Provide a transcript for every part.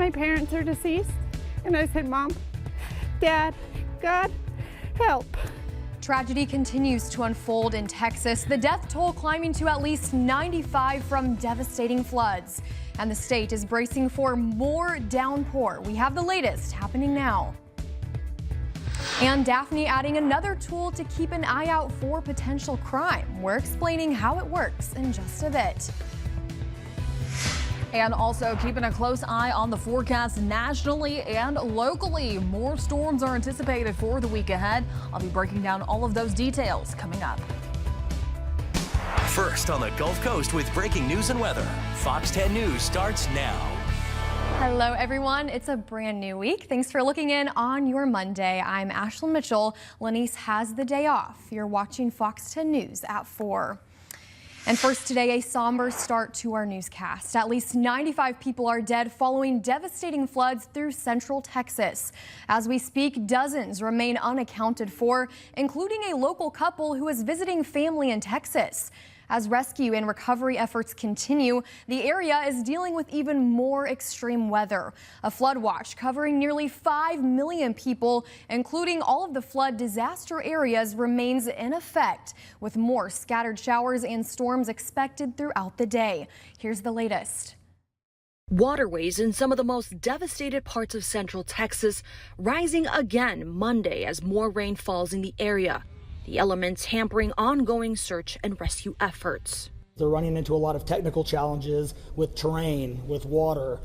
my parents are deceased. And I said, Mom, Dad, God, help. Tragedy continues to unfold in Texas, the death toll climbing to at least 95 from devastating floods. And the state is bracing for more downpour. We have the latest happening now. And Daphne adding another tool to keep an eye out for potential crime. We're explaining how it works in just a bit. And also keeping a close eye on the forecast nationally and locally. More storms are anticipated for the week ahead. I'll be breaking down all of those details coming up. First on the Gulf Coast with breaking news and weather. Fox 10 News starts now. Hello, everyone. It's a brand new week. Thanks for looking in on your Monday. I'm Ashlyn Mitchell. Lanice has the day off. You're watching Fox 10 News at 4. And first today, a somber start to our newscast. At least 95 people are dead following devastating floods through central Texas. As we speak, dozens remain unaccounted for, including a local couple who is visiting family in Texas. As rescue and recovery efforts continue, the area is dealing with even more extreme weather. A flood watch covering nearly 5 million people, including all of the flood disaster areas, remains in effect, with more scattered showers and storms expected throughout the day. Here's the latest. Waterways in some of the most devastated parts of central Texas rising again Monday as more rain falls in the area. The elements hampering ongoing search and rescue efforts. They're running into a lot of technical challenges with terrain, with water.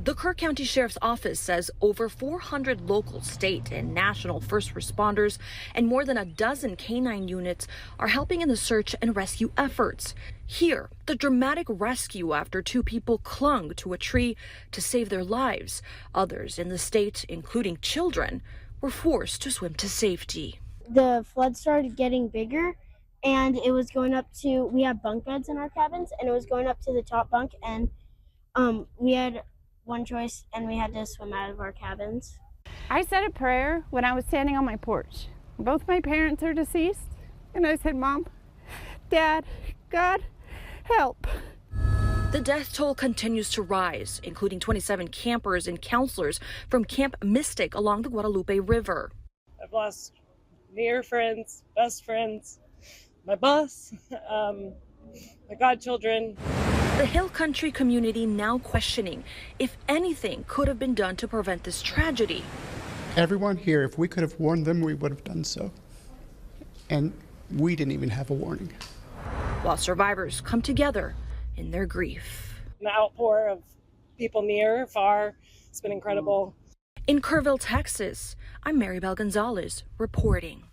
The Kerr County Sheriff's Office says over 400 local, state, and national first responders and more than a dozen canine units are helping in the search and rescue efforts. Here, the dramatic rescue after 2 people clung to a tree to save their lives. Others in the state, including children, were forced to swim to safety. The flood started getting bigger, and it was going up to, we have bunk beds in our cabins, and it was going up to the top bunk, and we had one choice, and we had to swim out of our cabins. I said a prayer when I was standing on my porch. Both my parents are deceased. And I said, Mom, Dad, God, help. The death toll continues to rise, including 27 campers and counselors from Camp Mystic along the Guadalupe River. I've lost near friends, best friends, my boss, my godchildren. The Hill Country community now questioning if anything could have been done to prevent this tragedy. Everyone here, if we could have warned them, we would have done so. And we didn't even have a warning. While survivors come together in their grief. The outpour of people near, far, it's been incredible. In Kerrville, Texas, I'm Maribel Gonzalez reporting.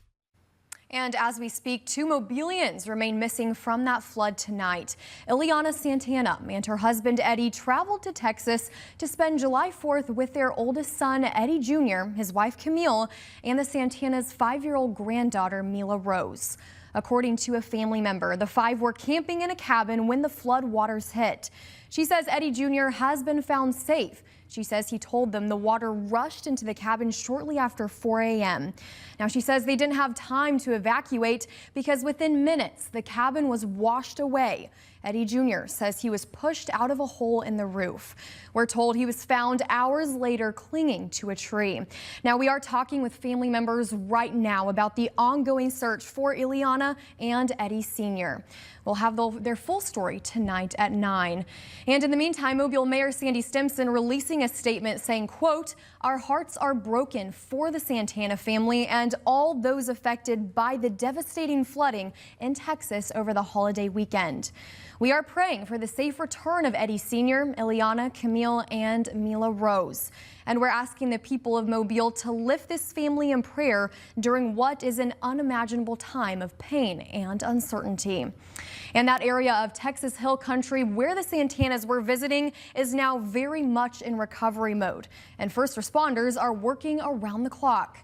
And as we speak, 2 Mobilians remain missing from that flood tonight. Ileana Santana and her husband Eddie traveled to Texas to spend July 4th with their oldest son Eddie Jr., his wife Camille, and the Santana's 5-year-old granddaughter Mila Rose. According to a family member, the 5 were camping in a cabin when the flood waters hit. She says Eddie Jr. has been found safe. She says he told them the water rushed into the cabin shortly after 4 a.m. Now, she says they didn't have time to evacuate because within minutes the cabin was washed away. Eddie Jr. says he was pushed out of a hole in the roof. We're told he was found hours later clinging to a tree. Now, we are talking with family members right now about the ongoing search for Ileana and Eddie Sr. We'll have their full story tonight at 9. And in the meantime, Mobile Mayor Sandy Stimpson releasing a statement saying, quote, "Our hearts are broken for the Santana family and all those affected by the devastating flooding in Texas over the holiday weekend. We are praying for the safe return of Eddie Sr., Ileana, Camille, and Mila Rose. And we're asking the people of Mobile to lift this family in prayer during what is an unimaginable time of pain and uncertainty." And that area of Texas Hill Country where the Santanas were visiting is now very much in recovery mode. And first responders are working around the clock.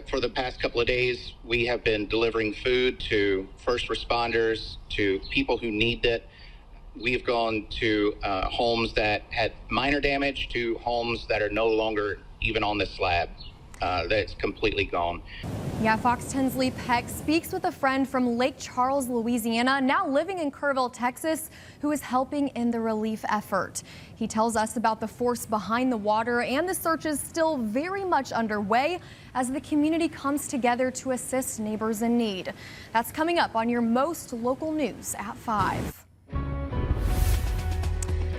For the past couple of days, we have been delivering food to first responders, to people who need it. We've gone to homes that had minor damage to homes that are no longer even on the slab. that's completely gone. Yeah, Fox 10's Lee Peck speaks with a friend from Lake Charles, Louisiana, now living in Kerrville, Texas, who is helping in the relief effort. He tells us about the force behind the water, and the search is still very much underway as the community comes together to assist neighbors in need. That's coming up on your most local news at 5.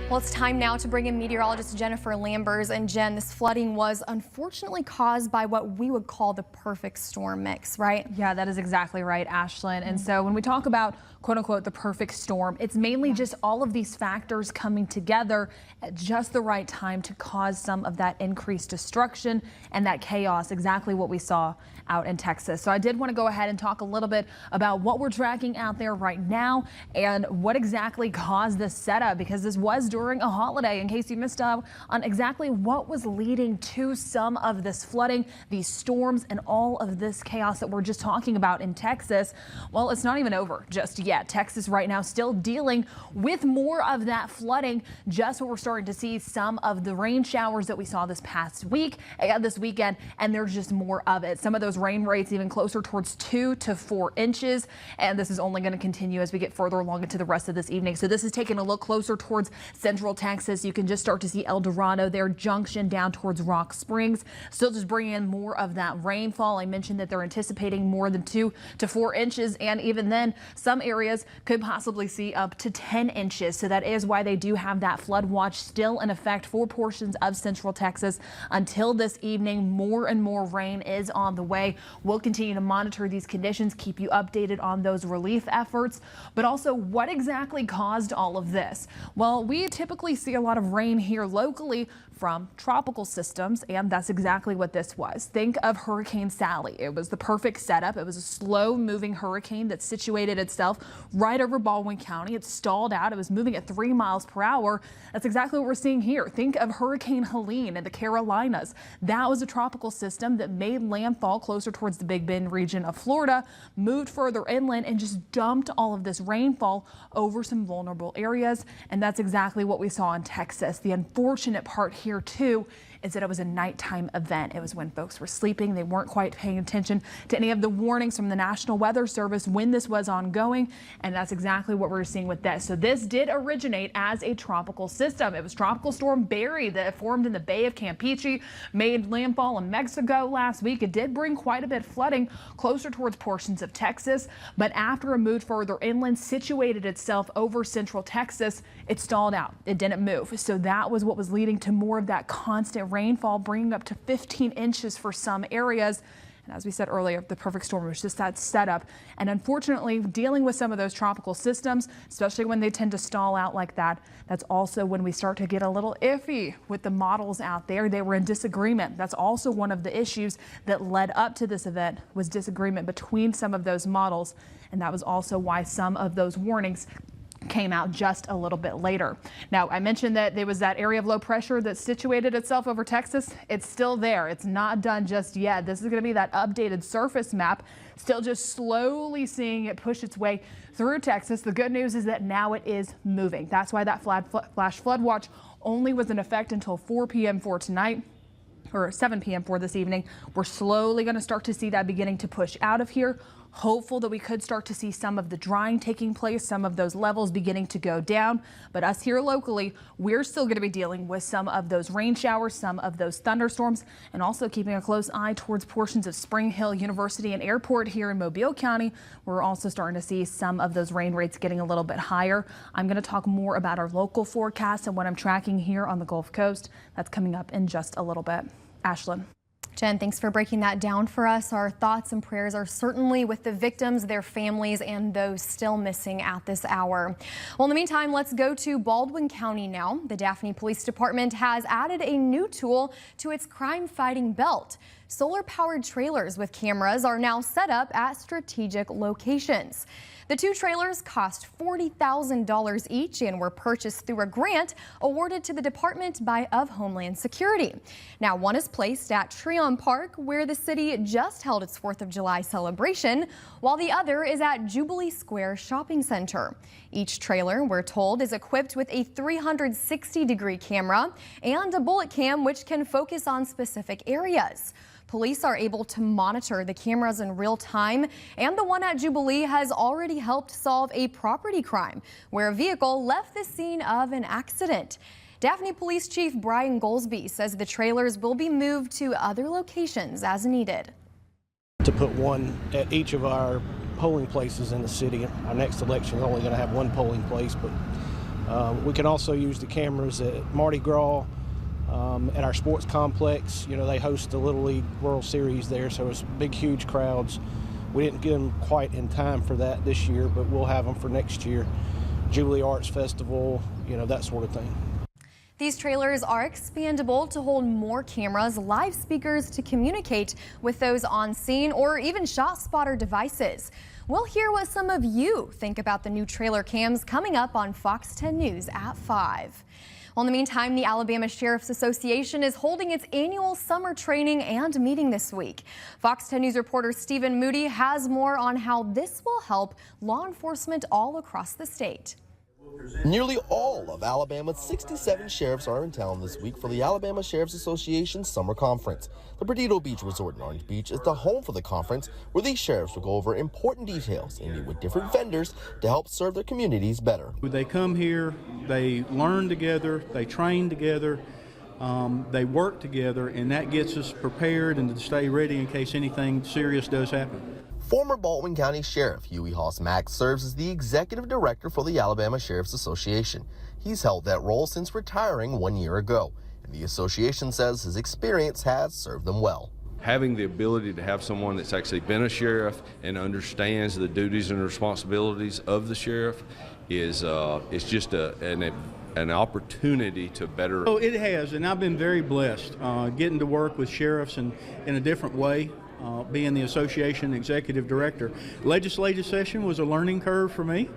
Well, it's time now to bring in meteorologist Jennifer Lambers. And Jen, this flooding was unfortunately caused by what we would call the perfect storm mix, right? Yeah, that is exactly right, Ashlyn. And so when we talk about quote unquote the perfect storm, it's mainly just all of these factors coming together at just the right time to cause some of that increased destruction and that chaos, exactly what we saw out in Texas. So I did want to go ahead and talk a little bit about what we're tracking out there right now and what exactly caused this setup, because this was during a holiday, in case you missed out on exactly what was leading to some of this flooding, these storms, and all of this chaos that we're just talking about in Texas. Well, it's not even over just yet. Texas right now still dealing with more of that flooding. Just what we're starting to see some of the rain showers that we saw this past week and this weekend, and there's just more of it. Some of those rain rates even closer towards 2 to 4 inches, and this is only going to continue as we get further along into the rest of this evening. So this is taking a look closer towards central Texas. You can just start to see El Dorado there, Junction down towards Rock Springs, still just bringing in more of that rainfall. I mentioned that they're anticipating more than 2 to 4 inches, and even then some areas could possibly see up to 10 inches. So that is why they do have that flood watch still in effect for portions of central Texas until this evening. More and more rain is on the way. We'll continue to monitor these conditions, keep you updated on those relief efforts, but also what exactly caused all of this. Well, we typically see a lot of rain here locally from tropical systems, and that's exactly what this was. Think of Hurricane Sally. It was the perfect setup. It was a slow moving hurricane that situated itself right over Baldwin County. It stalled out. It was moving at 3 miles per hour. That's exactly what we're seeing here. Think of Hurricane Helene in the Carolinas. That was a tropical system that made landfall closer towards the Big Bend region of Florida, moved further inland, and just dumped all of this rainfall over some vulnerable areas. And that's exactly what we saw in Texas. The unfortunate part here too is that it was a nighttime event. It was when folks were sleeping. They weren't quite paying attention to any of the warnings from the National Weather Service when this was ongoing. And that's exactly what we're seeing with this. So this did originate as a tropical system. It was Tropical Storm Barry that formed in the Bay of Campeche, made landfall in Mexico last week. It did bring quite a bit of flooding closer towards portions of Texas, but after it moved further inland, situated itself over central Texas, it stalled out. It didn't move. So that was what was leading to more of that constant rainfall, bringing up to 15 inches for some areas. And as we said earlier, the perfect storm was just that setup. And unfortunately, dealing with some of those tropical systems, especially when they tend to stall out like that, that's also when we start to get a little iffy with the models out there. They were in disagreement. That's also one of the issues that led up to this event, was disagreement between some of those models. And that was also why some of those warnings came out just a little bit later. Now, I mentioned that there was that area of low pressure that situated itself over Texas. It's still there. It's not done just yet. This is going to be that updated surface map, still just slowly seeing it push its way through Texas. The good news is that now it is moving. That's why that flash flood watch only was in effect until 4 p.m. for tonight, or 7 p.m. for this evening. We're slowly going to start to see that beginning to push out of here. Hopeful that we could start to see some of the drying taking place, some of those levels beginning to go down. But us here locally, we're still going to be dealing with some of those rain showers, some of those thunderstorms, and also keeping a close eye towards portions of Spring Hill University and Airport here in Mobile County. We're also starting to see some of those rain rates getting a little bit higher. I'm going to talk more about our local forecast and what I'm tracking here on the Gulf Coast. That's coming up in just a little bit. Ashlyn. Jen, thanks for breaking that down for us. Our thoughts and prayers are certainly with the victims, their families, and those still missing at this hour. Well, in the meantime, let's go to Baldwin County now. The Daphne Police Department has added a new tool to its crime-fighting belt. Solar-powered trailers with cameras are now set up at strategic locations. The 2 trailers cost $40,000 each and were purchased through a grant awarded to the Department of Homeland Security. Now, one is placed at Treon Park, where the city just held its 4th of July celebration, while the other is at Jubilee Square Shopping Center. Each trailer, we're told, is equipped with a 360-degree camera and a bullet cam which can focus on specific areas. Police are able to monitor the cameras in real time, and the one at Jubilee has already helped solve a property crime where a vehicle left the scene of an accident. Daphne Police Chief Brian Goldsby says the trailers will be moved to other locations as needed. To put one at each of our polling places in the city. Our next election is only going to have one polling place, but we can also use the cameras at Mardi Gras, at our sports complex. You know, they host the Little League World Series there, so it's big, huge crowds. We didn't get them quite in time for that this year, but we'll have them for next year. Jubilee Arts Festival, you know, that sort of thing. These trailers are expandable to hold more cameras, live speakers to communicate with those on scene, or even ShotSpotter devices. We'll hear what some of you think about the new trailer cams coming up on Fox 10 News at 5. Well, in the meantime, the Alabama Sheriff's Association is holding its annual summer training and meeting this week. Fox 10 News reporter Stephen Moody has more on how this will help law enforcement all across the state. Nearly all of Alabama's 67 sheriffs are in town this week for the Alabama Sheriff's Association Summer Conference. The Perdido Beach Resort in Orange Beach is the home for the conference, where these sheriffs will go over important details and meet with different vendors to help serve their communities better. They come here, they learn together, they train together, they work together, and that gets us prepared and to stay ready in case anything serious does happen. Former Baldwin County Sheriff Huey Haas-Mack serves as the executive director for the Alabama Sheriff's Association. He's held that role since retiring 1 year ago, and the association says his experience has served them well. Having the ability to have someone that's actually been a sheriff and understands the duties and responsibilities of the sheriff is it's just an opportunity to better. Oh, it has, and I've been very blessed getting to work with sheriffs in a different way. Being the association executive director. Legislative session was a learning curve for me,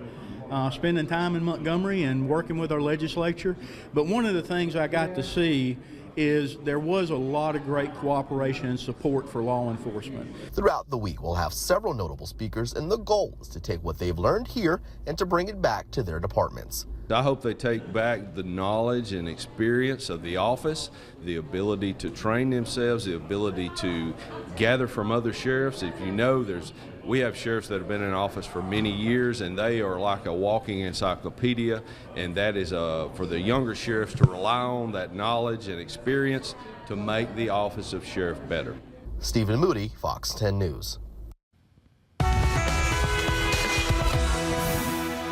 spending time in Montgomery and working with our legislature. But one of the things I got to see is there was a lot of great cooperation and support for law enforcement. Throughout the week, we'll have several notable speakers, and the goal is to take what they've learned here and to bring it back to their departments. I hope they take back the knowledge and experience of the office, the ability to train themselves, the ability to gather from other sheriffs. If you know, we have sheriffs that have been in office for many years, and they are like a walking encyclopedia, and that is for the younger sheriffs to rely on that knowledge and experience to make the office of sheriff better. Stephen Moody, Fox 10 News.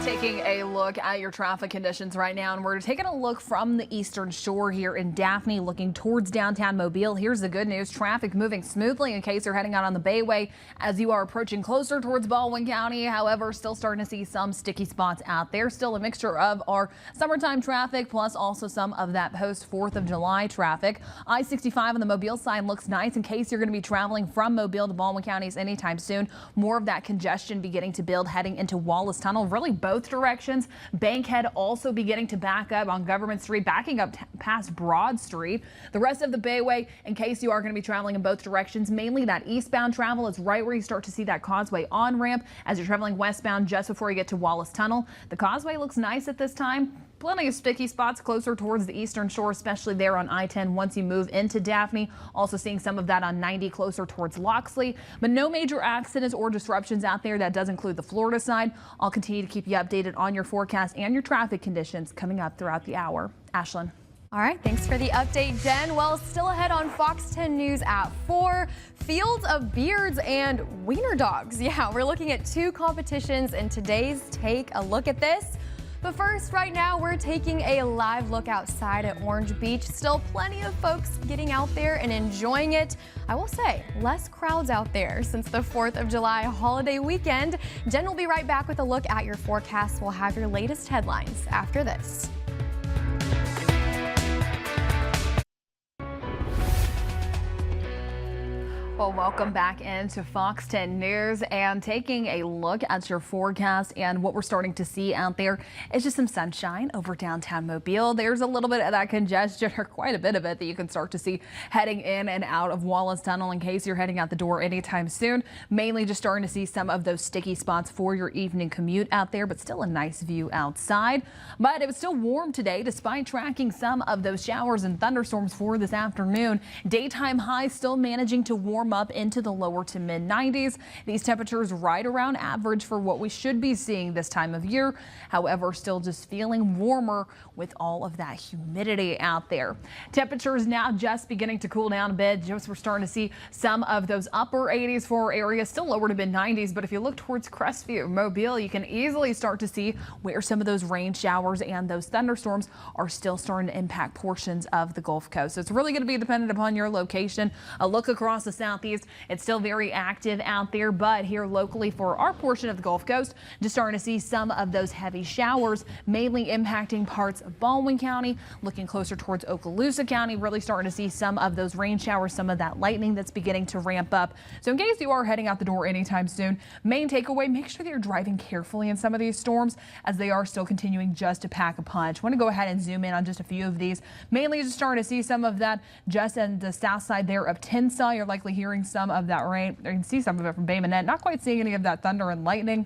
Taking a look at your traffic conditions right now, and we're taking a look from the Eastern Shore here in Daphne, looking towards downtown Mobile. Here's the good news: traffic moving smoothly in case you're heading out on the Bayway as you are approaching closer towards Baldwin County. However, still starting to see some sticky spots out there. Still a mixture of our summertime traffic plus also some of that post 4th of July traffic. I-65 on the Mobile side looks nice in case you're going to be traveling from Mobile to Baldwin counties anytime soon. More of that congestion beginning to build heading into Wallace Tunnel, really both directions. Bankhead also beginning to back up on Government Street, backing up past Broad Street. The rest of the Bayway, in case you are going to be traveling in both directions, mainly that eastbound travel is right where you start to see that Causeway on-ramp as you're traveling westbound just before you get to Wallace Tunnel. The Causeway looks nice at this time. Plenty of sticky spots closer towards the Eastern Shore, especially there on I-10 once you move into Daphne. Also seeing some of that on 90 closer towards Loxley, but no major accidents or disruptions out there. That does include the Florida side. I'll continue to keep you updated on your forecast and your traffic conditions coming up throughout the hour. Ashlyn. All right, thanks for the update, Jen. Well, still ahead on Fox 10 News at 4, fields of beards and wiener dogs. Yeah, we're looking at 2 competitions in today's Take a Look at This. But first, right now, we're taking a live look outside at Orange Beach. Still plenty of folks getting out there and enjoying it. I will say, less crowds out there since the 4th of July holiday weekend. Jen will be right back with a look at your forecast. We'll have your latest headlines after this. Well, welcome back into Fox 10 News, and taking a look at your forecast and what we're starting to see out there is just some sunshine over downtown Mobile. There's a little bit of that congestion, or quite a bit of it, that you can start to see heading in and out of Wallace Tunnel in case you're heading out the door anytime soon. Mainly just starting to see some of those sticky spots for your evening commute out there, but still a nice view outside. But it was still warm today despite tracking some of those showers and thunderstorms for this afternoon. Daytime highs still managing to warm up into the lower to mid 90s. These temperatures right around average for what we should be seeing this time of year. However, still just feeling warmer with all of that humidity out there. Temperatures now just beginning to cool down a bit. Just we're starting to see some of those upper 80s for our area, still lower to mid 90s. But if you look towards Crestview, Mobile, you can easily start to see where some of those rain showers and those thunderstorms are still starting to impact portions of the Gulf Coast. So it's really going to be dependent upon your location. A look across the southeast, it's still very active out there, but here locally for our portion of the Gulf Coast, just starting to see some of those heavy showers, mainly impacting parts of Baldwin County, looking closer towards Okaloosa County, really starting to see some of those rain showers, some of that lightning that's beginning to ramp up. So in case you are heading out the door anytime soon, main takeaway, make sure that you're driving carefully in some of these storms as they are still continuing just to pack a punch. I want to go ahead and zoom in on just a few of these. Mainly just starting to see some of that just on the south side there of Tensas. You're likely hearing some of that rain. You can see some of it from Bay Minette. Not quite seeing any of that thunder and lightning.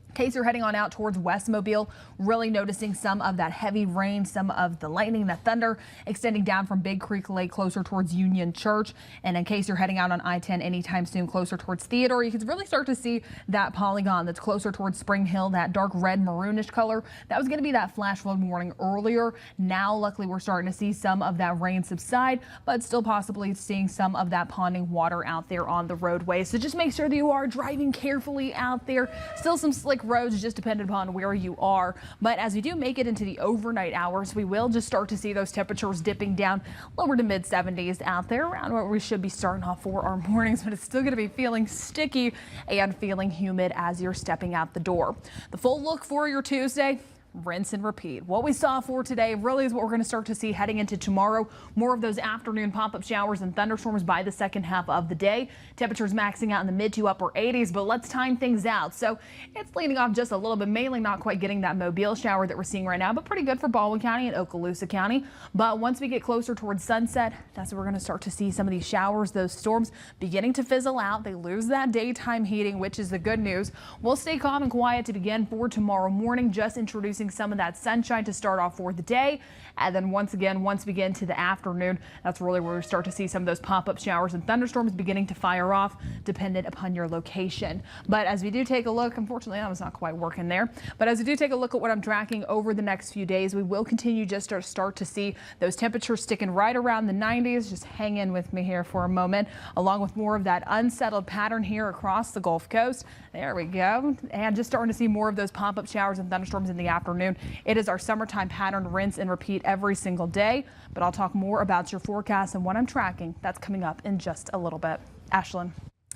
In case you're heading on out towards West Mobile, really noticing some of that heavy rain, some of the lightning, that thunder extending down from Big Creek Lake closer towards Union Church. And in case you're heading out on I-10 anytime soon closer towards Theodore, you can really start to see that polygon that's closer towards Spring Hill, that dark red maroonish color. That was going to be that flash flood warning earlier. Now, luckily, we're starting to see some of that rain subside, but still possibly seeing some of that ponding water out there on the roadway. So just make sure that you are driving carefully out there. Still some slick roads, just dependent upon where you are. But as we do make it into the overnight hours, we will just start to see those temperatures dipping down lower to mid 70s out there, around what we should be starting off for our mornings. But it's still going to be feeling sticky and feeling humid as you're stepping out the door. The full look for your Tuesday: rinse and repeat. What we saw for today really is what we're going to start to see heading into tomorrow. More of those afternoon pop-up showers and thunderstorms by the second half of the day. Temperatures maxing out in the mid to upper 80s, but let's time things out. So it's leaning off just a little bit, mainly not quite getting that Mobile shower that we're seeing right now, but pretty good for Baldwin County and Okaloosa County. But once we get closer towards sunset, that's when we're going to start to see some of these showers, those storms beginning to fizzle out. They lose that daytime heating, which is the good news. We'll stay calm and quiet to begin for tomorrow morning, just introducing some of that sunshine to start off for the day. And then once we get into the afternoon, that's really where we start to see some of those pop-up showers and thunderstorms beginning to fire off, dependent upon your location. But as we do take a look, unfortunately, that was not quite working there. But as we do take a look at what I'm tracking over the next few days, we will continue just to start to see those temperatures sticking right around the 90s. Just hang in with me here for a moment, along with more of that unsettled pattern here across the Gulf Coast. There we go. And just starting to see more of those pop-up showers and thunderstorms in the afternoon. It is our summertime pattern, rinse and repeat every single day. But I'll talk more about your forecast and what I'm tracking. That's coming up in just a little bit. Ashlyn.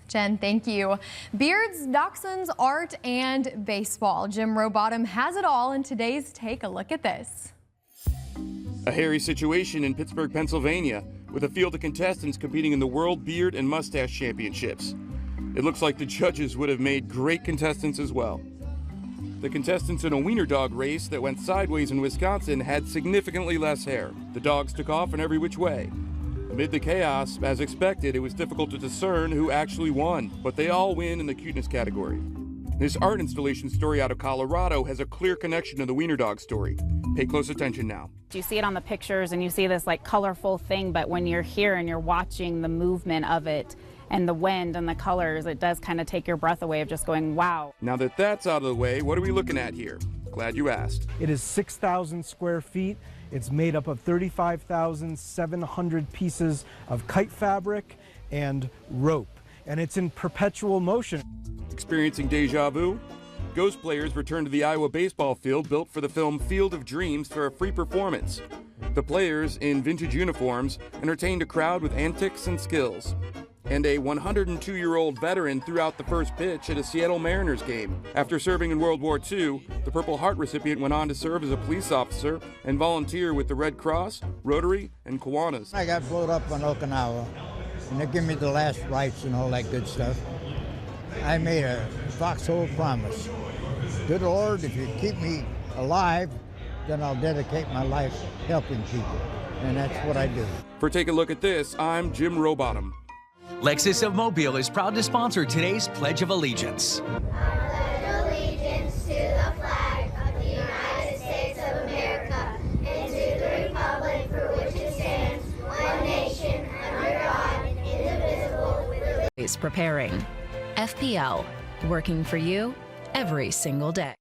Jen, thank you. Beards, dachshunds, art, and baseball. Jim Rowbottom has it all in today's Take a Look at This. A hairy situation in Pittsburgh, Pennsylvania, with a field of contestants competing in the World Beard and Mustache Championships. It looks like the judges would have made great contestants as well. The contestants in a wiener dog race that went sideways in Wisconsin had significantly less hair. The dogs took off in every which way. Amid the chaos, as expected, it was difficult to discern who actually won, but they all win in the cuteness category. This art installation story out of Colorado has a clear connection to the wiener dog story. Pay close attention now. You see it on the pictures and you see this like colorful thing, but when you're here and you're watching the movement of it and the wind and the colors, it does kind of take your breath away of just going, wow. Now that that's out of the way, what are we looking at here? Glad you asked. It is 6,000 square feet. It's made up of 35,700 pieces of kite fabric and rope, and it's in perpetual motion. Experiencing deja vu? Ghost players returned to the Iowa baseball field built for the film Field of Dreams for a free performance. The players, in vintage uniforms, entertained a crowd with antics and skills. And a 102-year-old veteran threw out the first pitch at a Seattle Mariners game. After serving in World War II, the Purple Heart recipient went on to serve as a police officer and volunteer with the Red Cross, Rotary, and Kiwanis. I got blown up on Okinawa, and they give me the last rites and all that good stuff. I made a foxhole promise. Good Lord, if you keep me alive, then I'll dedicate my life helping people, and that's what I do. For Take a Look at This, I'm Jim Rowbottom. Lexus of Mobile is proud to sponsor today's Pledge of Allegiance. Is preparing. FPL, working for you every single day.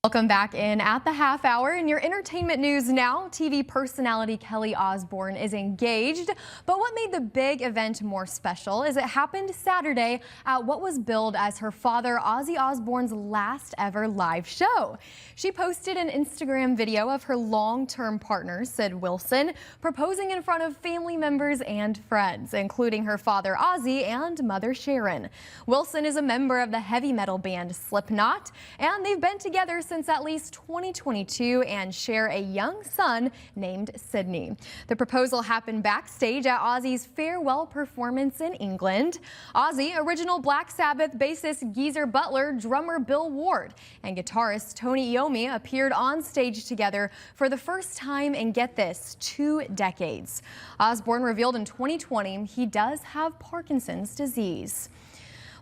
Welcome back in at the half hour. In your entertainment news now, TV personality Kelly Osbourne is engaged. But what made the big event more special is it happened Saturday at what was billed as her father Ozzy Osbourne's last ever live show. She posted an Instagram video of her long-term partner, Sid Wilson, proposing in front of family members and friends, including her father Ozzy and mother Sharon. Wilson is a member of the heavy metal band Slipknot, and they've been together since at least 2022 and share a young son named Sydney. The proposal happened backstage at Ozzy's farewell performance in England. Ozzy, original Black Sabbath bassist Geezer Butler, drummer Bill Ward, and guitarist Tony Iommi appeared on stage together for the first time in, get this, 2 decades. Osbourne revealed in 2020 he does have Parkinson's disease.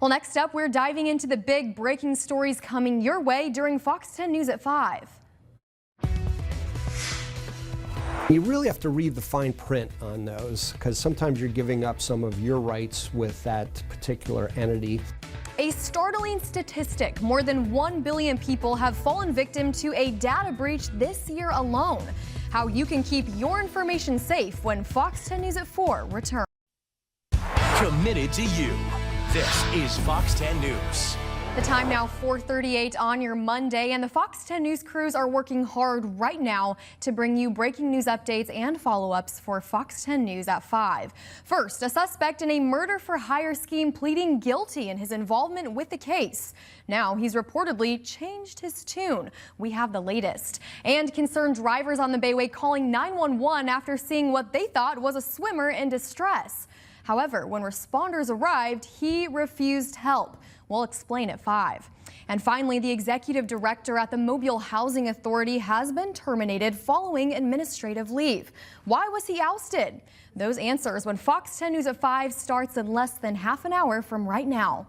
Well, next up, we're diving into the big breaking stories coming your way during Fox 10 News at 5. You really have to read the fine print on those, because sometimes you're giving up some of your rights with that particular entity. A startling statistic: more than 1 billion people have fallen victim to a data breach this year alone. How you can keep your information safe when Fox 10 News at 4 returns. Committed to you. This is Fox 10 News. The time now 4:38 on your Monday, and the Fox 10 News crews are working hard right now to bring you breaking news updates and follow-ups for Fox 10 News at 5. First, a suspect in a murder-for-hire scheme pleading guilty in his involvement with the case. Now he's reportedly changed his tune. We have the latest. And concerned drivers on the Bayway calling 911 after seeing what they thought was a swimmer in distress. However, when responders arrived, he refused help. We'll explain at 5. And finally, the executive director at the Mobile Housing Authority has been terminated following administrative leave. Why was he ousted? Those answers when Fox 10 News at 5 starts in less than half an hour from right now.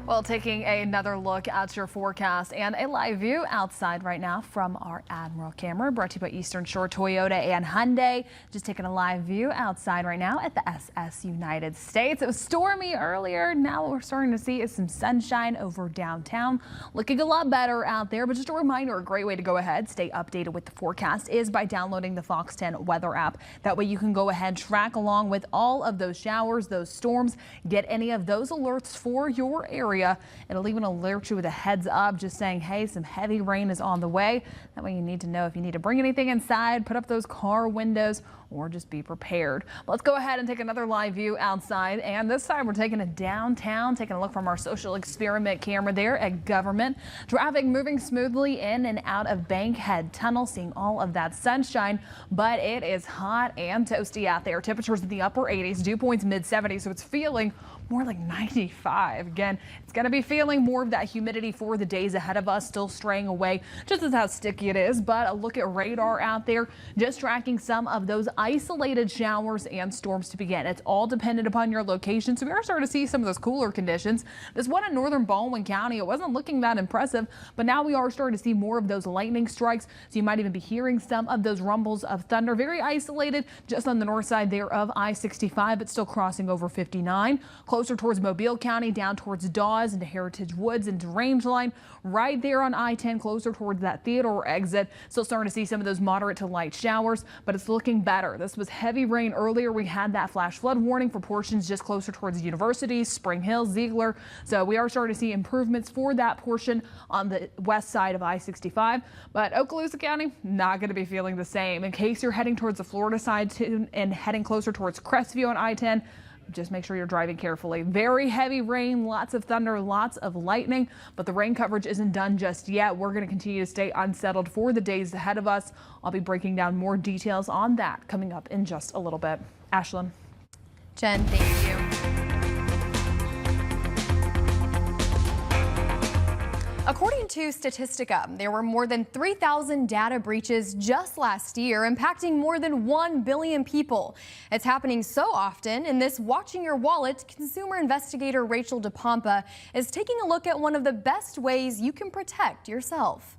Well, taking another look at your forecast and a live view outside right now from our Admiral camera, brought to you by Eastern Shore Toyota and Hyundai. Just taking a live view outside right now at the SS United States. It was stormy earlier. Now what we're starting to see is some sunshine over downtown. Looking a lot better out there, but just a reminder, a great way to go ahead, stay updated with the forecast is by downloading the Fox 10 weather app. That way you can go ahead, track along with all of those showers, those storms, get any of those alerts for your area. It'll even alert you with a heads up just saying, hey, some heavy rain is on the way. That way you need to know if you need to bring anything inside, put up those car windows, or just be prepared. Let's go ahead and take another live view outside, and this time we're taking it downtown, taking a look from our social experiment camera there at Government. Traffic moving smoothly in and out of Bankhead Tunnel, seeing all of that sunshine, but it is hot and toasty out there. Temperatures in the upper 80s, dew points mid 70s, so it's feeling more like 95. Again, it's going to be feeling more of that humidity for the days ahead of us, still straying away just as how sticky it is. But a look at radar out there, just tracking some of those isolated showers and storms to begin. It's all dependent upon your location, so we are starting to see some of those cooler conditions. This one in northern Baldwin County, it wasn't looking that impressive, but now we are starting to see more of those lightning strikes, so you might even be hearing some of those rumbles of thunder. Very isolated just on the north side there of I-65, but still crossing over 59. Closer towards Mobile County, down towards Dawes into Heritage Woods into Rangeline, right there on I-10, closer towards that Theodore exit. Still starting to see some of those moderate to light showers, but it's looking better. This was heavy rain earlier. We had that flash flood warning for portions just closer towards University, Spring Hill, Ziegler. So we are starting to see improvements for that portion on the west side of I-65. But Okaloosa County, not going to be feeling the same. In case you're heading towards the Florida side too, and heading closer towards Crestview on I-10, just make sure you're driving carefully. Very heavy rain, lots of thunder, lots of lightning, but the rain coverage isn't done just yet. We're going to continue to stay unsettled for the days ahead of us. I'll be breaking down more details on that coming up in just a little bit. Ashlyn. Jen, thank you. According to Statistica, there were more than 3,000 data breaches just last year, impacting more than 1 billion people. It's happening so often, in this Watching Your Wallet, consumer investigator Rachel DePompa is taking a look at one of the best ways you can protect yourself.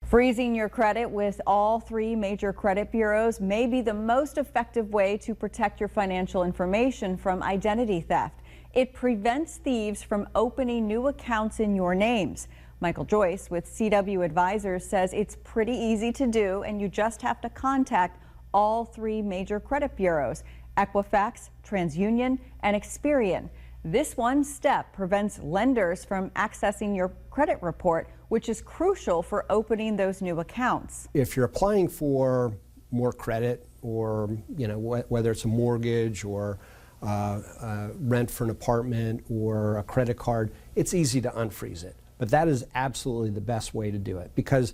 Freezing your credit with all 3 major credit bureaus may be the most effective way to protect your financial information from identity theft. It prevents thieves from opening new accounts in your names. Michael Joyce with CW Advisors says it's pretty easy to do, and you just have to contact all 3 major credit bureaus: Equifax, TransUnion, and Experian. This one step prevents lenders from accessing your credit report, which is crucial for opening those new accounts. If you're applying for more credit, or whether it's a mortgage or rent for an apartment or a credit card, it's easy to unfreeze it. But that is absolutely the best way to do it, because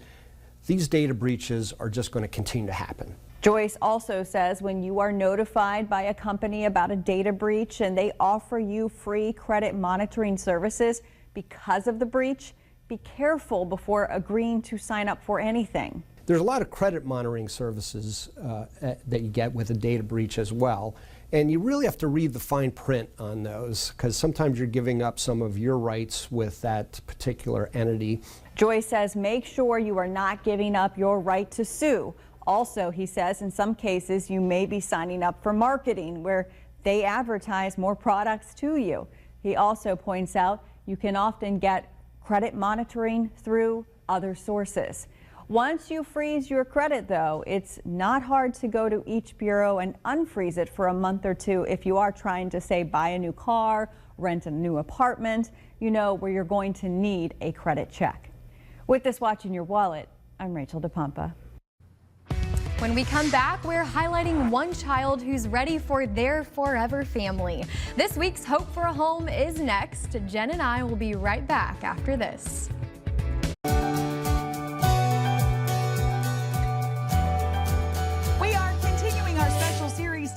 these data breaches are just going to continue to happen. Joyce also says when you are notified by a company about a data breach and they offer you free credit monitoring services because of the breach, be careful before agreeing to sign up for anything. There's a lot of credit monitoring services that you get with a data breach as well. And you really have to read the fine print on those, because sometimes you're giving up some of your rights with that particular entity. Joyce says make sure you are not giving up your right to sue. Also, he says in some cases you may be signing up for marketing where they advertise more products to you. He also points out you can often get credit monitoring through other sources. Once you freeze your credit, though, it's not hard to go to each bureau and unfreeze it for a month or 2 if you are trying to, say, buy a new car, rent a new apartment, where you're going to need a credit check. With this Watching Your Wallet, I'm Rachel DePompa. When we come back, we're highlighting one child who's ready for their forever family. This week's Hope for a Home is next. Jen and I will be right back after this.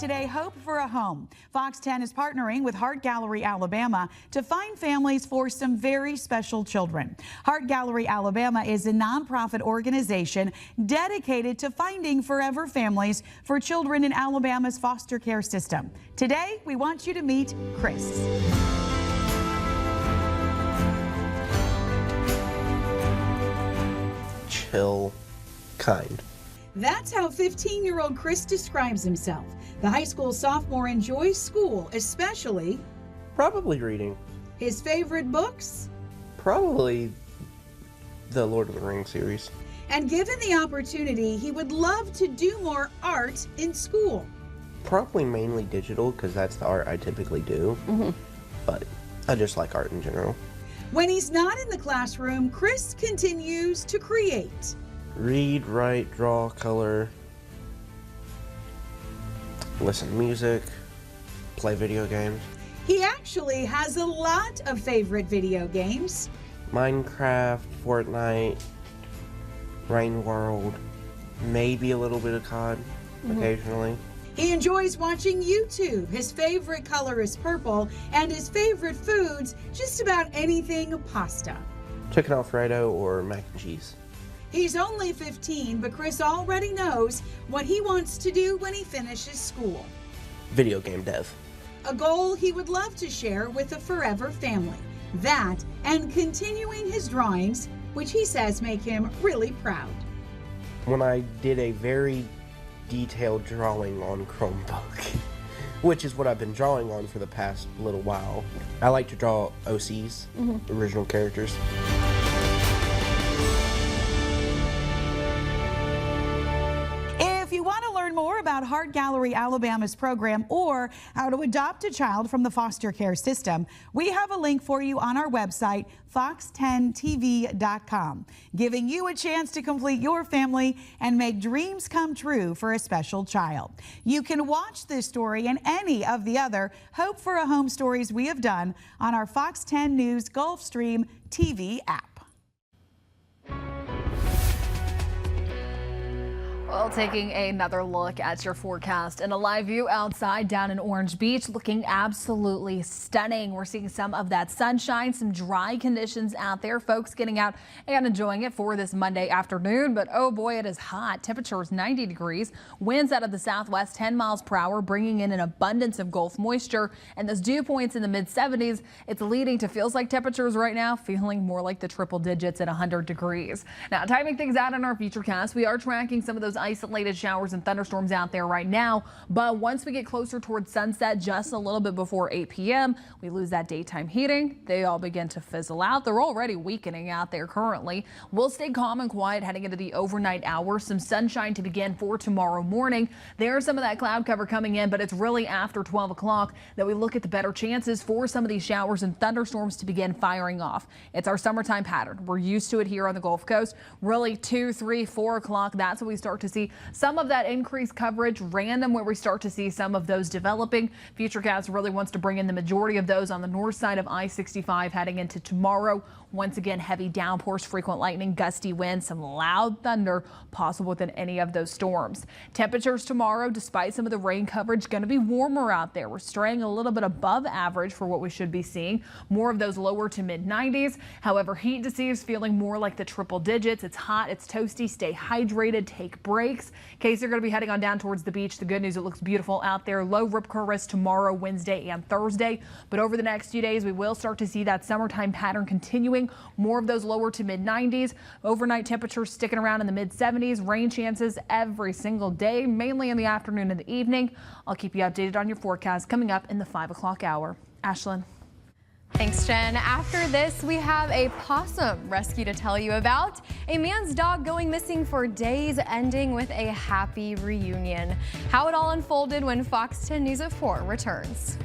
Today, Hope for a Home. Fox 10 is partnering with Heart Gallery Alabama to find families for some very special children. Heart Gallery Alabama is a nonprofit organization dedicated to finding forever families for children in Alabama's foster care system. Today, we want you to meet Chris. Chill, kind. That's how 15-year-old Chris describes himself. The high school sophomore enjoys school, especially... Probably reading. His favorite books? Probably the Lord of the Rings series. And given the opportunity, he would love to do more art in school. Probably mainly digital, because that's the art I typically do. But I just like art in general. When he's not in the classroom, Chris continues to create. Read, write, draw, color, listen to music, play video games. He actually has a lot of favorite video games. Minecraft, Fortnite, Rain World, maybe a little bit of COD occasionally. He enjoys watching YouTube. His favorite color is purple, and his favorite foods, just about anything pasta. Chicken Alfredo or mac and cheese. He's only 15, but Chris already knows what he wants to do when he finishes school. Video game dev. A goal he would love to share with a forever family. That and continuing his drawings, which he says make him really proud. When I did a very detailed drawing on Chromebook, which is what I've been drawing on for the past little while. I like to draw OCs, original characters. If you want to learn learn more about Heart Gallery Alabama's program or how to adopt a child from the foster care system, we have a link for you on our website, fox10tv.com, giving you a chance to complete your family and make dreams come true for a special child. You can watch this story and any of the other Hope for a Home stories we have done on our Fox 10 News Gulfstream TV app. Well, taking another look at your forecast and a live view outside down in Orange Beach, looking absolutely stunning. We're seeing some of that sunshine, some dry conditions out there. Folks getting out and enjoying it for this Monday afternoon. But oh boy, it is hot. Temperatures 90 degrees. Winds out of the southwest 10 miles per hour, bringing in an abundance of Gulf moisture. And those dew points in the mid 70s. It's leading to feels like temperatures right now feeling more like the triple digits at 100 degrees. Now, timing things out in our futurecast, we are tracking some of those isolated showers and thunderstorms out there right now, but once we get closer towards sunset, just a little bit before 8 p.m., we lose that daytime heating. They all begin to fizzle out. They're already weakening out there currently. We'll stay calm and quiet heading into the overnight hours. Some sunshine to begin for tomorrow morning. There's some of that cloud cover coming in, but it's really after 12 o'clock that we look at the better chances for some of these showers and thunderstorms to begin firing off. It's our summertime pattern. We're used to it here on the Gulf Coast. Really 2, 3, 4 o'clock. That's when we start to see some of that increased coverage, random, where we start to see some of those developing. Futurecast really wants to bring in the majority of those on the north side of I-65 heading into tomorrow. Once again, heavy downpours, frequent lightning, gusty winds, some loud thunder possible within any of those storms. Temperatures tomorrow, despite some of the rain coverage, going to be warmer out there. We're straying a little bit above average for what we should be seeing. More of those lower to mid 90s. However, heat indices feeling more like the triple digits. It's hot, it's toasty. Stay hydrated, take breaks. In case you're going to be heading on down towards the beach, the good news, it looks beautiful out there. Low rip current risk tomorrow, Wednesday and Thursday. But over the next few days, we will start to see that summertime pattern continuing. More of those lower to mid 90s. Overnight temperatures sticking around in the mid 70s. Rain chances every single day, mainly in the afternoon and the evening. I'll keep you updated on your forecast coming up in the 5 o'clock hour. Ashlyn. Thanks, Jen. After this, we have a possum rescue to tell you about. A man's dog going missing for days, ending with a happy reunion. How it all unfolded when Fox 10 News at 4 returns.